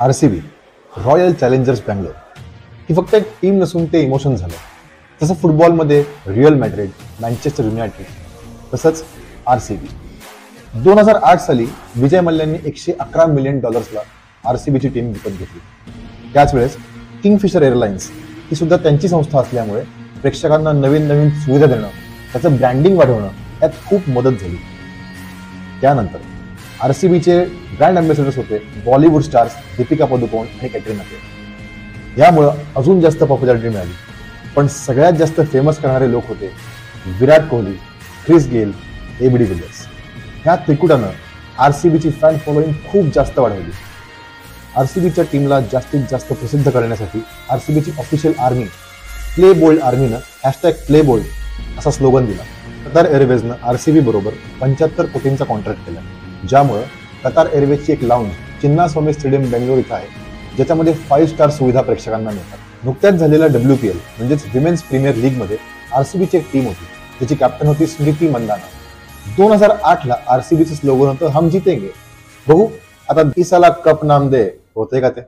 RCB royal challengers Bangalore ही फक्त एक team नसून ते इमोशन झालं. तसं फुटबॉलमध्ये रिअल मॅड्रिड, मँचेस्टर युनायटेड, तसंच RCB. 2008 साली विजय मल्ल्यांनी $111 मिलियन RCBची टीम विकत घेतली. त्याच वेळेस किंगफिशर एअरलाइन्स ही सुद्धा त्यांची संस्था असल्यामुळे प्रेक्षकांना नवीन नवीन सुविधा देणं, त्याचं ब्रँडिंग वाढवणं यात खूप मदत झाली. त्यानंतर RCBचे ब्रँड अँबॅसेडर्स होते बॉलिवूड स्टार्स दीपिका पदुकोण आणि कॅटरीना कैफ. यामुळं अजून जास्त पॉप्युलॅरिटी मिळाली. पण सगळ्यात जास्त फेमस करणारे लोक होते Virat Kohli, Chris Gayle, AB de Villiers. ह्या त्रिकुटानं RCBची फॅन फॉलोईंग खूप जास्त वाढवली. RCBच्या टीमला जास्तीत जास्त प्रसिद्ध करण्यासाठी RCBची ऑफिशियल आर्मी प्ले बोल्ड आर्मीनं #प्लेबोल्ड असा स्लोगन दिला. कतार एअरवेजनं RCB बरोबर 75 कोटींचा कॉन्ट्रॅक्ट केला, ज्यामुळं कतार एअरवेजची एक लाऊंज चिन्नास्वामी स्टेडियम बेंगलोर इथं आहे, ज्याच्यामध्ये 5 स्टार सुविधा प्रेक्षकांना मिळतात. नुकत्याच झालेल्या WPL म्हणजेच विमेन्स प्रीमियर लीगमध्ये RCBची एक टीम होती, त्याची कॅप्टन होती स्मृती मंदाना. 2008ला RCBचं स्लोगन होतं हम जीतेंगे. बघू आता 30 कप नाम दे होते का ते.